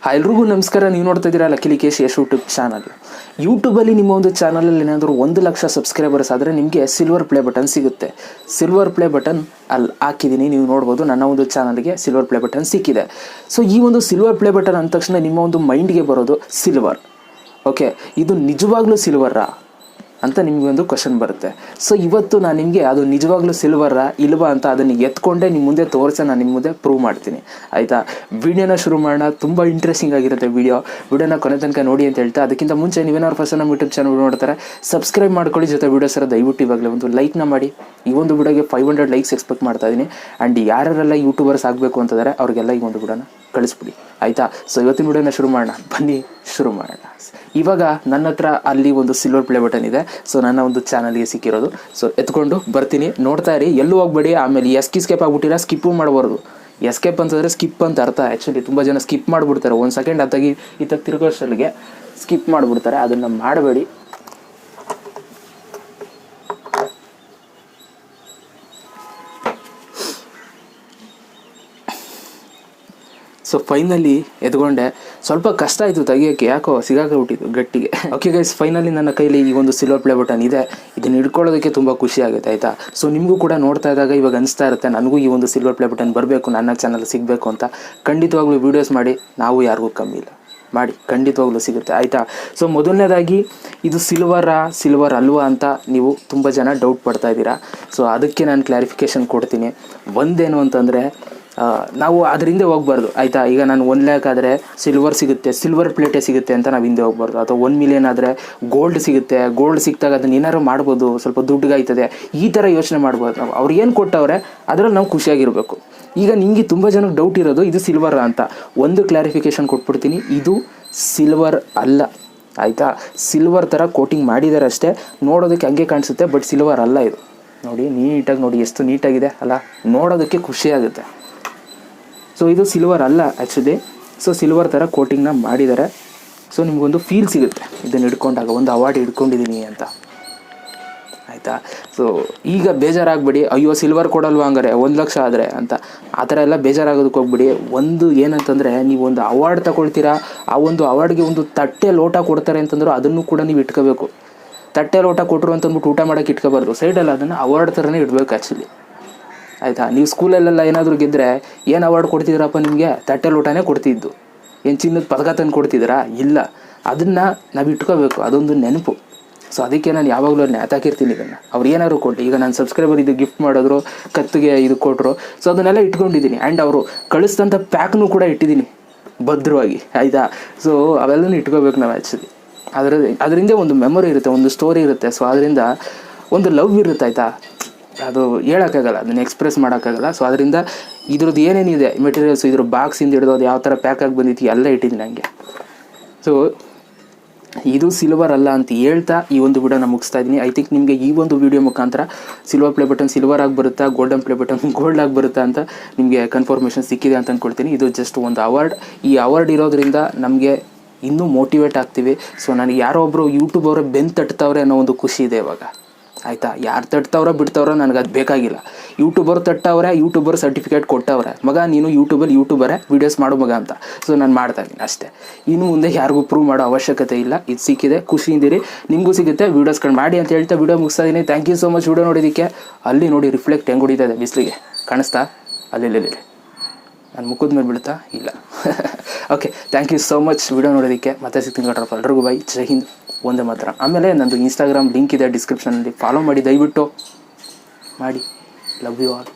ಎಲ್ರಿಗೂ ನಮಸ್ಕಾರ. ನೀವು ನೋಡ್ತಾ ಇದ್ದೀರಾ ಲಕ್ಕೇಶ್ ಯಶ್ ಯೂಟ್ಯೂಬ್ ಚಾನಲ್. ಯೂಟ್ಯೂಬಲ್ಲಿ ನಿಮ್ಮ ಒಂದು ಚಾನಲಲ್ಲಿ ಏನಾದರೂ 1 ಲಕ್ಷ ಸಬ್ಸ್ಕ್ರೈಬರ್ಸ್ ಆದರೆ ನಿಮಗೆ ಸಿಲ್ವರ್ ಪ್ಲೇ ಬಟನ್ ಸಿಗುತ್ತೆ. ಸಿಲ್ವರ್ ಪ್ಲೇ ಬಟನ್ ಅಲ್ಲಿ ಹಾಕಿದ್ದೀನಿ, ನೀವು ನೋಡ್ಬೋದು. ನನ್ನ ಒಂದು ಚಾನಲ್ಗೆ ಸಿಲ್ವರ್ ಪ್ಲೇ ಬಟನ್ ಸಿಕ್ಕಿದೆ. ಸೊ ಈ ಒಂದು ಸಿಲ್ವರ್ ಪ್ಲೇ ಬಟನ್ ಅಂದ ತಕ್ಷಣ ನಿಮ್ಮ ಒಂದು ಮೈಂಡ್ಗೆ ಬರೋದು ಸಿಲ್ವರ್. ಓಕೆ, ಇದು ನಿಜವಾಗ್ಲೂ ಸಿಲ್ವರಾ ಅಂತ ನಿಮಗೆ ಒಂದು ಕ್ವಶನ್ ಬರುತ್ತೆ. ಸೊ ಇವತ್ತು ನಾನು ನಿಮಗೆ ಅದು ನಿಜವಾಗ್ಲೂ ಸಿಲ್ವರಾ ಇಲ್ವಾ ಅಂತ ಅದನ್ನು ಎತ್ಕೊಂಡೆ ನಿಮ್ಮ ಮುಂದೆ ತೋರಿಸಿ ನಾನು ನಿಮ್ಮ ಮುಂದೆ ಪ್ರೂವ್ ಮಾಡ್ತೀನಿ, ಆಯಿತಾ? ವಿಡಿಯೋನ ಶುರು ಮಾಡೋಣ. ತುಂಬ ಇಂಟ್ರೆಸ್ಟಿಂಗ್ ಆಗಿರುತ್ತೆ ವಿಡಿಯೋನ ಕೊನೆ ತನಕ ನೋಡಿ ಅಂತ ಹೇಳ್ತಾ, ಅದಕ್ಕಿಂತ ಮುಂಚೆ ನೀವೇನಾದ್ರು ಫಸ್ಟ್ ನಮ್ಮ ಯೂಟ್ಯೂಬ್ ಚಾನಲ್ ನೋಡ್ತಾರೆ ಸಬ್ಸ್ಕ್ರೈಬ್ ಮಾಡ್ಕೊಳ್ಳಿ. ಜೊತೆ ವೀಡಿಯೋಸರ ದಯವಿಟ್ಟು ಇವಾಗಲೇ ಒಂದು ಲೈಕ್ನ ಮಾಡಿ. ಈ ಒಂದು ವಿಡಿಯೋಗೆ 500 ಲೈಕ್ಸ್ ಎಕ್ಸ್ಪೆಕ್ಟ್ ಮಾಡ್ತಾ ಇದ್ದೀನಿ. ಆ್ಯಂಡ್ ಯಾರೆಲ್ಲ ಯೂಟ್ಯೂಬರ್ಸ್ ಆಗಬೇಕು ಅಂತಂದರೆ ಅವ್ರಿಗೆಲ್ಲ ಈ ಒಂದು ವಿಡಿಯೋನ ಕಳಿಸ್ಬಿಡಿ, ಆಯಿತಾ? ಸೊ ಇವತ್ತಿನ ವಿಡಿಯೋನ ಶುರು ಮಾಡೋಣ, ಬನ್ನಿ ಶುರು ಮಾಡೋಣ. ಇವಾಗ ನನ್ನ ಹತ್ರ ಅಲ್ಲಿ ಒಂದು ಸಿಲ್ವರ್ ಪ್ಲೇ ಬಟನ್ ಇದೆ. ಸೊ ನನ್ನ ಒಂದು ಚಾನಲ್ಗೆ ಸಿಕ್ಕಿರೋದು. ಸೊ ಎತ್ಕೊಂಡು ಬರ್ತೀನಿ, ನೋಡ್ತಾ ಇರಿ, ಎಲ್ಲೂ ಹೋಗ್ಬೇಡಿ. ಆಮೇಲೆ ಎಸ್ಕೇಪ್ ಆಗ್ಬಿಟ್ಟಿರ, ಸ್ಕಿಪ್ಪು ಮಾಡಬಾರ್ದು. ಎಸ್ಕೇಪ್ ಅಂತಂದರೆ ಸ್ಕಿಪ್ ಅಂತ ಅರ್ಥ. ಆ್ಯಕ್ಚುಲಿ ತುಂಬ ಜನ ಸ್ಕಿಪ್ ಮಾಡಿಬಿಡ್ತಾರೆ. 1 ಸೆಕೆಂಡ್ ಅತ್ತಾಗಿ ಇತ್ತ ತಿರುಗೋಷ್ಟಲ್ಲಿಗೆ ಸ್ಕಿಪ್ ಮಾಡಿಬಿಡ್ತಾರೆ. ಅದನ್ನು ಮಾಡಬೇಡಿ. ಸೊ ಫೈನಲಿ ಎತ್ಕೊಂಡೆ. ಸ್ವಲ್ಪ ಕಷ್ಟ ಆಯಿತು ತೆಗಿಯೋಕ್ಕೆ, ಯಾಕೋ ಸಿಗಾಕೊಂಡ್ಬಿಟ್ಟಿದ್ದು ಗಟ್ಟಿಗೆ. ಓಕೆ ಗೈಸ್, ಫೈನಲಿ ನನ್ನ ಕೈಲಿ ಈ ಒಂದು ಸಿಲ್ವರ್ ಪ್ಲೇ ಬಟನ್ ಇದೆ. ಇದನ್ನು ಹಿಡ್ಕೊಳ್ಳೋದಕ್ಕೆ ತುಂಬ ಖುಷಿ ಆಗುತ್ತೆ, ಆಯಿತಾ? ಸೊ ನಿಮಗೂ ಕೂಡ ನೋಡ್ತಾ ಇದ್ದಾಗ ಇವಾಗ ಅನಿಸ್ತಾ ಇರುತ್ತೆ, ನನಗೂ ಈ ಒಂದು ಸಿಲ್ವರ್ ಪ್ಲೇ ಬಟನ್ ಬರಬೇಕು, ನನ್ನ ಚಾನಲ್ ಸಿಗಬೇಕು ಅಂತ. ಖಂಡಿತವಾಗ್ಲೂ ವೀಡಿಯೋಸ್ ಮಾಡಿ, ನಾವು ಯಾರಿಗೂ ಕಮ್ಮಿ ಇಲ್ಲ, ಮಾಡಿ, ಖಂಡಿತವಾಗ್ಲೂ ಸಿಗುತ್ತೆ, ಆಯಿತಾ? ಸೊ ಮೊದಲನೇದಾಗಿ ಇದು ಸಿಲ್ವರ್ ಅಲ್ವಾ ಅಂತ ನೀವು ತುಂಬ ಜನ ಡೌಟ್ ಪಡ್ತಾ ಇದ್ದೀರಾ. ಸೊ ಅದಕ್ಕೆ ನಾನು ಕ್ಲಾರಿಫಿಕೇಷನ್ ಕೊಡ್ತೀನಿ. ಒಂದೇನು ಅಂತಂದರೆ, ನಾವು ಅದ್ರ ಹಿಂದೆ ಹೋಗ್ಬಾರ್ದು, ಆಯಿತಾ? ಈಗ ನಾನು 1 ಲ್ಯಾಕ್ ಆದರೆ ಸಿಲ್ವರ್ ಸಿಗುತ್ತೆ, ಸಿಲ್ವರ್ ಪ್ಲೇಟೇ ಸಿಗುತ್ತೆ ಅಂತ ನಾವು ಹಿಂದೆ ಹೋಗ್ಬಾರ್ದು. ಅಥವಾ 1 ಮಿಲಿಯನ್ ಆದರೆ ಗೋಲ್ಡ್ ಸಿಗುತ್ತೆ, ಗೋಲ್ಡ್ ಸಿಕ್ತಾಗ ಅದನ್ನ ಏನಾರು ಮಾಡ್ಬೋದು, ಸ್ವಲ್ಪ ದುಡ್ಡುಗಾಯ್ತದೆ, ಈ ಥರ ಯೋಚನೆ ಮಾಡ್ಬೋದು. ನಾವು ಅವ್ರು ಏನು ಕೊಟ್ಟವ್ರೆ ಅದರಲ್ಲಿ ನಾವು ಖುಷಿಯಾಗಿರಬೇಕು. ಈಗ ನಿಮಗೆ ತುಂಬ ಜನಕ್ಕೆ ಡೌಟ್ ಇರೋದು ಇದು ಸಿಲ್ವರ್ ಅಂತ. ಒಂದು ಕ್ಲಾರಿಫಿಕೇಷನ್ ಕೊಟ್ಬಿಡ್ತೀನಿ, ಇದು ಸಿಲ್ವರ್ ಅಲ್ಲ, ಆಯಿತಾ? ಸಿಲ್ವರ್ ಥರ ಕೋಟಿಂಗ್ ಮಾಡಿದ್ದಾರೆ ಅಷ್ಟೇ, ನೋಡೋದಕ್ಕೆ ಹಂಗೆ ಕಾಣಿಸುತ್ತೆ, ಬಟ್ ಸಿಲ್ವರ್ ಅಲ್ಲ ಇದು. ನೋಡಿ, ನೀಟಾಗಿ ನೋಡಿ, ಎಷ್ಟು ನೀಟಾಗಿದೆ ಅಲ್ಲ, ನೋಡೋದಕ್ಕೆ ಖುಷಿಯಾಗುತ್ತೆ. ಸೊ ಇದು ಸಿಲ್ವರ್ ಅಲ್ಲ ಆ್ಯಕ್ಚುಲಿ. ಸೊ ಸಿಲ್ವರ್ ಥರ ಕೋಟಿಂಗ್ನ ಮಾಡಿದ್ದಾರೆ. ಸೊ ನಿಮಗೊಂದು ಫೀಲ್ ಸಿಗುತ್ತೆ ಇದನ್ನು ಹಿಡ್ಕೊಂಡಾಗ, ಒಂದು ಅವಾರ್ಡ್ ಹಿಡ್ಕೊಂಡಿದ್ದೀನಿ ಅಂತ, ಆಯಿತಾ? ಸೊ ಈಗ ಬೇಜಾರಾಗಬೇಡಿ, ಅಯ್ಯೋ ಸಿಲ್ವರ್ ಕೊಡಲ್ವ ಹಂಗಾರೆ 1 ಲಕ್ಷ ಆದರೆ ಅಂತ, ಆ ಥರ ಎಲ್ಲ ಬೇಜಾರಾಗೋದಕ್ಕೆ ಹೋಗ್ಬಿಡಿ. ಒಂದು ಏನಂತಂದರೆ, ನೀವು ಒಂದು ಅವಾರ್ಡ್ ತಗೊಳ್ತೀರಾ, ಆ ಒಂದು ಅವಾರ್ಡ್ಗೆ ಒಂದು ತಟ್ಟೆ ಲೋಟ ಕೊಡ್ತಾರೆ ಅಂತಂದ್ರೆ ಅದನ್ನು ಕೂಡ ನೀವು ಇಟ್ಕೋಬೇಕು. ತಟ್ಟೆ ಲೋಟ ಕೊಟ್ಟರು ಅಂತಂದ್ಬಿಟ್ಟು ಊಟ ಮಾಡೋಕ್ಕೆ ಇಟ್ಕೋಬಾರ್ದು, ಸೈಡಲ್ಲ ಅದನ್ನು ಅವಾರ್ಡ್ ಥರನೇ ಇಡಬೇಕು ಆ್ಯಕ್ಚುಲಿ, ಆಯಿತಾ? ನೀವು ಸ್ಕೂಲಲ್ಲೆಲ್ಲ ಏನಾದರೂ ಗೆದ್ದರೆ ಏನು ಅವಾರ್ಡ್ ಕೊಡ್ತಿದ್ದೀರಪ್ಪ ನಿಮಗೆ? ತಟ್ಟೆ ಲೋಟನೇ ಕೊಡ್ತಿದ್ದು. ಏನು ಚಿನ್ನದ ಪದಕ ತಂದು ಕೊಡ್ತಿದ್ದೀರಾ? ಇಲ್ಲ. ಅದನ್ನು ನಾವು ಇಟ್ಕೋಬೇಕು, ಅದೊಂದು ನೆನಪು. ಸೊ ಅದಕ್ಕೆ ನಾನು ಯಾವಾಗಲೂ ನೇತಾಕಿರ್ತೀನಿ ಇದನ್ನು. ಅವ್ರು ಏನಾದ್ರು ಕೊಟ್ಟು, ಈಗ ನಾನು ಸಬ್ಸ್ಕ್ರೈಬರ್ ಇದು ಗಿಫ್ಟ್ ಮಾಡಿದ್ರು, ಕತ್ತಿಗೆ ಇದು ಕೊಟ್ಟರು, ಸೊ ಅದನ್ನೆಲ್ಲ ಇಟ್ಕೊಂಡಿದ್ದೀನಿ. ಆ್ಯಂಡ್ ಅವರು ಕಳಿಸಿದಂಥ ಪ್ಯಾಕ್ನೂ ಕೂಡ ಇಟ್ಟಿದ್ದೀನಿ ಭದ್ರವಾಗಿ, ಆಯಿತಾ? ಸೊ ಅವೆಲ್ಲನೂ ಇಟ್ಕೋಬೇಕು ನಾವು ಆ್ಯಕ್ಚುಲಿ. ಅದರಿಂದ ಒಂದು ಮೆಮೊರಿ ಇರುತ್ತೆ, ಒಂದು ಸ್ಟೋರಿ ಇರುತ್ತೆ. ಸೊ ಅದರಿಂದ ಒಂದು ಲವ್ ಇರುತ್ತೆ, ಆಯಿತಾ? ಅದು ಹೇಳೋಕ್ಕಾಗಲ್ಲ, ಅದನ್ನು ಎಕ್ಸ್ಪ್ರೆಸ್ ಮಾಡೋಕ್ಕಾಗಲ್ಲ. ಸೊ ಅದರಿಂದ ಇದ್ರದ್ದು ಏನೇನಿದೆ ಮೆಟೀರಿಯಲ್ಸು, ಇದ್ರ ಬಾಕ್ಸಿಂದ ಹಿಡಿದು ಅದು ಯಾವ ಥರ ಪ್ಯಾಕಾಗಿ ಬಂದಿತ್ತು ಎಲ್ಲ ಇಟ್ಟಿದ್ದೀನಿ ನನಗೆ. ಸೊ ಇದು ಸಿಲ್ವರ್ ಅಲ್ಲ ಅಂತ ಹೇಳ್ತಾ ಈ ಒಂದು ವಿಡಿಯೋನ ಮುಗಿಸ್ತಾ ಇದ್ದೀನಿ. ಐ ಥಿಂಕ್ ನಿಮಗೆ ಈ ಒಂದು ವಿಡಿಯೋ ಮುಖಾಂತರ ಸಿಲ್ವರ್ ಪ್ಲೇ ಬಟನ್ ಸಿಲ್ವರ್ ಆಗಿ ಬರುತ್ತಾ, ಗೋಲ್ಡನ್ ಪ್ಲೇ ಬಟನ್ ಗೋಲ್ಡ್ ಆಗಿ ಬರುತ್ತಾ ಅಂತ ನಿಮಗೆ ಕನ್ಫರ್ಮೇಷನ್ ಸಿಕ್ಕಿದೆ ಅಂತ ಅಂದ್ಕೊಳ್ತೀನಿ. ಇದು ಜಸ್ಟ್ ಒಂದು ಅವಾರ್ಡ್. ಈ ಅವಾರ್ಡ್ ಇರೋದ್ರಿಂದ ನಮಗೆ ಇನ್ನೂ ಮೋಟಿವೇಟ್ ಆಗ್ತೀವಿ. ಸೊ ನನಗೆ ಯಾರೋ ಒಬ್ಬರು ಯೂಟ್ಯೂಬ್ ಅವರೇ ಬೆನ್ನು ತಟ್ತವ್ರೆ ಅನ್ನೋ ಒಂದು ಖುಷಿ ಇದೆ ಇವಾಗ, ಆಯಿತಾ? ಯಾರು ತಟ್ತವ್ರೋ ಬಿಡ್ತವ್ರೋ ನನಗೆ ಅದು ಬೇಕಾಗಿಲ್ಲ. ಯೂಟ್ಯೂಬರ್ ತಟ್ಟವ್ರೆ, ಯೂಟ್ಯೂಬರ್ ಸರ್ಟಿಫಿಕೇಟ್ ಕೊಟ್ಟವ್ರೆ, ಮಗ ನೀನು ಯೂಟ್ಯೂಬರೇ ವೀಡಿಯೋಸ್ ಮಾಡು ಮಗ ಅಂತ. ಸೊ ನಾನು ಮಾಡ್ತಾಯಿದ್ದೀನಿ ಅಷ್ಟೇ. ಇನ್ನು ಮುಂದೆ ಯಾರಿಗೂ ಪ್ರೂವ್ ಮಾಡೋ ಅವಶ್ಯಕತೆ ಇಲ್ಲ. ಇದು ಸಿಕ್ಕಿದೆ, ಖುಷಿಯಿಂದಿರಿ, ನಿಮಗೂ ಸಿಗುತ್ತೆ. ವೀಡಿಯೋಸ್ಗಳು ಮಾಡಿ ಅಂತ ಹೇಳ್ತಾ ವಿಡಿಯೋ ಮುಗಿಸ್ತಾ ಇದ್ದೀನಿ. Thank you so much video ನೋಡೋದಕ್ಕೆ. ಅಲ್ಲಿ ನೋಡಿ ರಿಫ್ಲೆಕ್ಟ್ ಹೆಂಗೆ ಹೊಡಿತಾ ಇದೆ ಬಿಸಿಲಿಗೆ, ಕಾಣಿಸ್ತಾ? ಅಲ್ಲಿ ನನ್ನ ಮುಖದ ಮೇಲೆ ಬೀಳ್ತಾ ಇಲ್ಲ. Okay, thank you so much video ನೋಡೋದಕ್ಕೆ. ಮತ್ತೆ ಸಿಗ್ತೀನಿ ಕಟ್ರಪ್ಪ, ಎಲ್ರಿಗೂ ಬೈ, ಜೈ ಹಿಂದ್, ಒಂದೇ ಮಾತ್ರ. ಆಮೇಲೆ ನಂದು ಇನ್ಸ್ಟಾಗ್ರಾಮ್ ಲಿಂಕ್ ಇದೆ ಡಿಸ್ಕ್ರಿಪ್ಷನಲ್ಲಿ, ಫಾಲೋ ಮಾಡಿ, ದಯವಿಟ್ಟು ಮಾಡಿ. Love you all.